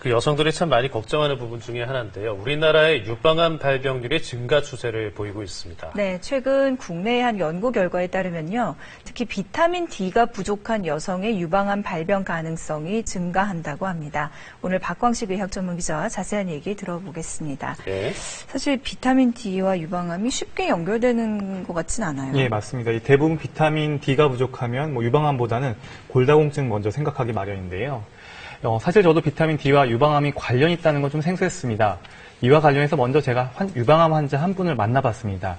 그 여성들이 참 많이 걱정하는 부분 중에 하나인데요. 우리나라의 유방암 발병률이 증가 추세를 보이고 있습니다. 네, 최근 국내의 한 연구 결과에 따르면요. 특히 비타민 D가 부족한 여성의 유방암 발병 가능성이 증가한다고 합니다. 오늘 박광식 의학전문기자와 자세한 얘기 들어보겠습니다. 네. 사실 비타민 D와 유방암이 쉽게 연결되는 것 같진 않아요. 예, 맞습니다. 대부분 비타민 D가 부족하면 유방암보다는 골다공증 먼저 생각하기 마련인데요. 사실 저도 비타민 D와 유방암이 관련이 있다는 건 좀 생소했습니다. 이와 관련해서 먼저 제가 유방암 환자 한 분을 만나봤습니다.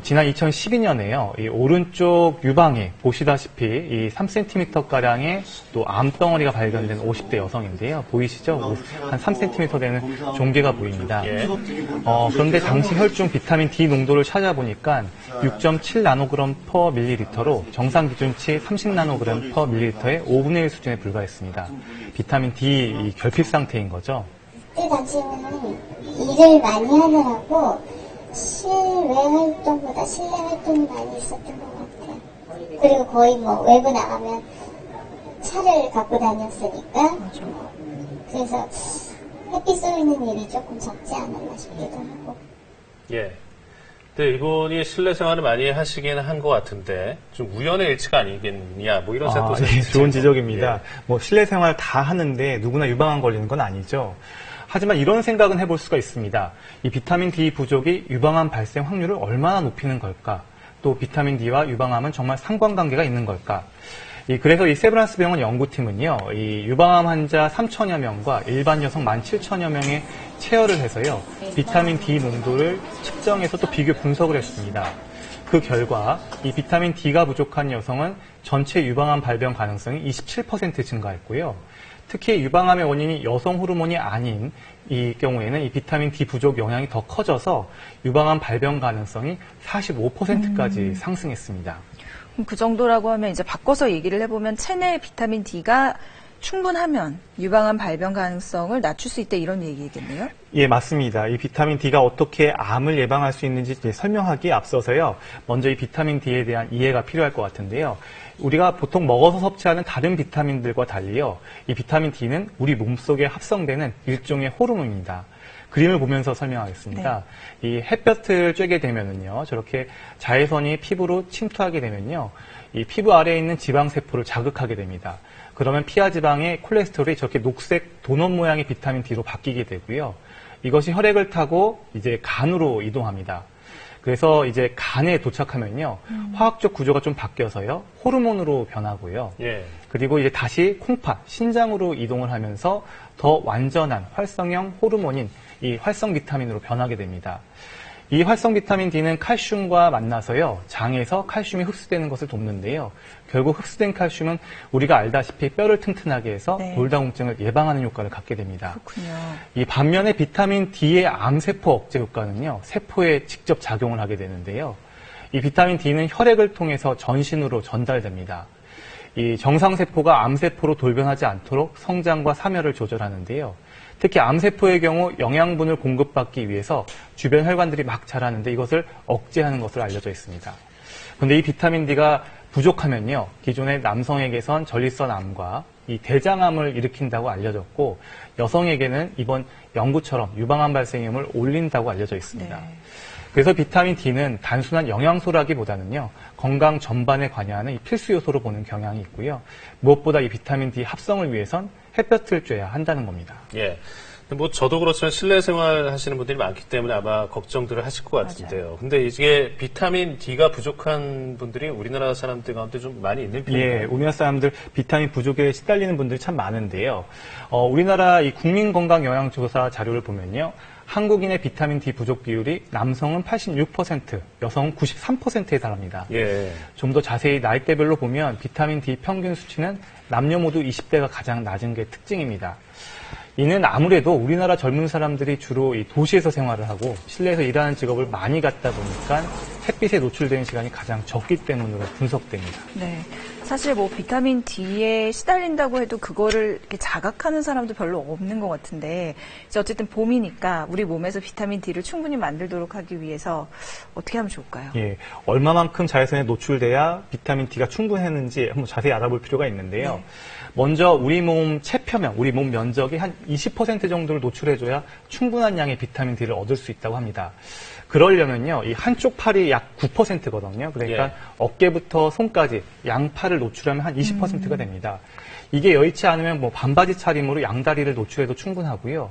지난 2012년에요. 이 오른쪽 유방에 보시다시피 이 3cm가량의 또 암덩어리가 발견된 50대 여성인데요. 보이시죠? 한 3cm 되는 종괴가 보입니다. 그런데 당시 혈중 비타민 D 농도를 찾아보니까 6.7 나노그램 퍼 밀리리터로 정상 기준치 30 나노그램 퍼 밀리리터의 5분의 1 수준에 불과했습니다. 비타민 D 이 결핍 상태인 거죠. 그때 당시에는 일을 많이 하느라고 실외 활동보다 실내 활동이 많이 있었던 것 같아요. 그리고 거의 외부 나가면 차를 갖고 다녔으니까. 그래서 햇빛 쏘이는 일이 조금 적지 않았나 싶기도 하고. 예. 근데 이분이 실내 생활을 많이 하시긴 한 것 같은데 좀 우연의 일치가 아니겠냐 이런 생각도 예, 좋은 지적입니다. 실내 생활 다 하는데 누구나 유방암 걸리는 건 아니죠. 하지만 이런 생각은 해볼 수가 있습니다. 이 비타민 D 부족이 유방암 발생 확률을 얼마나 높이는 걸까? 또 비타민 D와 유방암은 정말 상관관계가 있는 걸까? 그래서 이 세브란스 병원 연구팀은요, 이 유방암 환자 3천여 명과 일반 여성 17,000여 명의 체열을 해서요, 비타민 D 농도를 측정해서 또 비교 분석을 했습니다. 그 결과 이 비타민 D가 부족한 여성은 전체 유방암 발병 가능성이 27% 증가했고요. 특히 유방암의 원인이 여성 호르몬이 아닌 이 경우에는 이 비타민 D 부족 영향이 더 커져서 유방암 발병 가능성이 45%까지 상승했습니다. 그 정도라고 하면 이제 바꿔서 얘기를 해보면 체내 비타민 D가 충분하면 유방암 발병 가능성을 낮출 수 있다 이런 얘기겠네요? 예, 맞습니다. 이 비타민 D가 어떻게 암을 예방할 수 있는지 설명하기에 앞서서요. 먼저 이 비타민 D에 대한 이해가 필요할 것 같은데요. 우리가 보통 먹어서 섭취하는 다른 비타민들과 달리요. 이 비타민 D는 우리 몸속에 합성되는 일종의 호르몬입니다. 그림을 보면서 설명하겠습니다. 네. 이 햇볕을 쬐게 되면은요. 저렇게 자외선이 피부로 침투하게 되면요. 이 피부 아래에 있는 지방세포를 자극하게 됩니다. 그러면 피하 지방의 콜레스테롤이 저렇게 녹색 도넛 모양의 비타민 D로 바뀌게 되고요. 이것이 혈액을 타고 이제 간으로 이동합니다. 그래서 이제 간에 도착하면요. 화학적 구조가 좀 바뀌어서요. 호르몬으로 변하고요. 예. 그리고 이제 다시 콩팥, 신장으로 이동을 하면서 더 완전한 활성형 호르몬인 이 활성 비타민으로 변하게 됩니다. 이 활성 비타민 D는 칼슘과 만나서요. 장에서 칼슘이 흡수되는 것을 돕는데요. 결국 흡수된 칼슘은 우리가 알다시피 뼈를 튼튼하게 해서 골다공증을 예방하는 효과를 갖게 됩니다. 그렇군요. 이 반면에 비타민 D의 암세포 억제 효과는요. 세포에 직접 작용을 하게 되는데요. 이 비타민 D는 혈액을 통해서 전신으로 전달됩니다. 이 정상세포가 암세포로 돌변하지 않도록 성장과 사멸을 조절하는데요. 특히 암세포의 경우 영양분을 공급받기 위해서 주변 혈관들이 막 자라는데 이것을 억제하는 것으로 알려져 있습니다. 그런데 이 비타민 D가 부족하면요. 기존의 남성에게선 전립선 암과 이 대장암을 일으킨다고 알려졌고 여성에게는 이번 연구처럼 유방암 발생 위험을 올린다고 알려져 있습니다. 네. 그래서 비타민 D는 단순한 영양소라기보다는요. 건강 전반에 관여하는 이 필수 요소로 보는 경향이 있고요. 무엇보다 이 비타민 D 합성을 위해선 햇볕을 쬐야 한다는 겁니다. 예. 저도 그렇지만 실내 생활 하시는 분들이 많기 때문에 아마 걱정들을 하실 것 같은데요. 맞아요. 근데 이게 비타민 D가 부족한 분들이 우리나라 사람들 가운데 좀 많이 있는 편인가요? 예, 우리나라 사람들 비타민 부족에 시달리는 분들이 참 많은데요. 우리나라 이 국민건강영양조사 자료를 보면요. 한국인의 비타민 D 부족 비율이 남성은 86%, 여성은 93%에 달합니다. 예. 좀 더 자세히 나이대별로 보면 비타민 D 평균 수치는 남녀 모두 20대가 가장 낮은 게 특징입니다. 이는 아무래도 우리나라 젊은 사람들이 주로 이 도시에서 생활을 하고 실내에서 일하는 직업을 많이 갖다 보니까 햇빛에 노출되는 시간이 가장 적기 때문으로 분석됩니다. 네. 사실 비타민 D에 시달린다고 해도 그거를 이렇게 자각하는 사람도 별로 없는 것 같은데, 이제 어쨌든 봄이니까 우리 몸에서 비타민 D를 충분히 만들도록 하기 위해서 어떻게 하면 좋을까요? 예. 얼마만큼 자외선에 노출돼야 비타민 D가 충분했는지 한번 자세히 알아볼 필요가 있는데요. 네. 먼저 우리 몸 체표 표면, 우리 몸 면적의 한 20% 정도를 노출해줘야 충분한 양의 비타민 D를 얻을 수 있다고 합니다. 그러려면요, 이 한쪽 팔이 약 9%거든요. 그러니까 예. 어깨부터 손까지 양팔을 노출하면 한 20%가 됩니다. 이게 여의치 않으면 뭐 반바지 차림으로 양다리를 노출해도 충분하고요.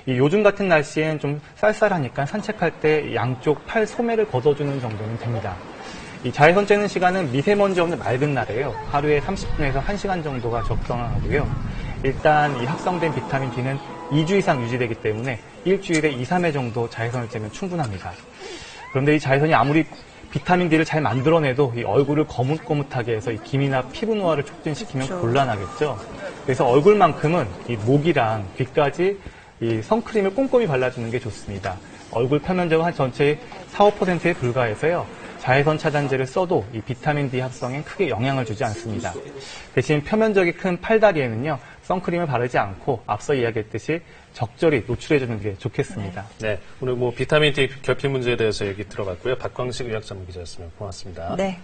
이 요즘 같은 날씨엔 좀 쌀쌀하니까 산책할 때 양쪽 팔 소매를 걷어주는 정도는 됩니다. 이 자외선 쬐는 시간은 미세먼지 없는 맑은 날에요. 하루에 30분에서 1시간 정도가 적당하고요. 일단 이 합성된 비타민 D는 2주 이상 유지되기 때문에 일주일에 2, 3회 정도 자외선을 쬐면 충분합니다. 그런데 이 자외선이 아무리 비타민 D를 잘 만들어내도 이 얼굴을 거뭇거뭇하게 해서 이 기미나 피부 노화를 촉진시키면 그렇죠. 곤란하겠죠. 그래서 얼굴만큼은 이 목이랑 귀까지 이 선크림을 꼼꼼히 발라주는 게 좋습니다. 얼굴 표면적은 한 전체의 4, 5%에 불과해서요. 자외선 차단제를 써도 이 비타민 D 합성엔 크게 영향을 주지 않습니다. 대신 표면적이 큰 팔다리에는요, 선크림을 바르지 않고 앞서 이야기했듯이 적절히 노출해주는 게 좋겠습니다. 네, 오늘 뭐 비타민 D 결핍 문제에 대해서 얘기 들어봤고요. 박광식 의학 전문 기자였습니다. 고맙습니다. 네.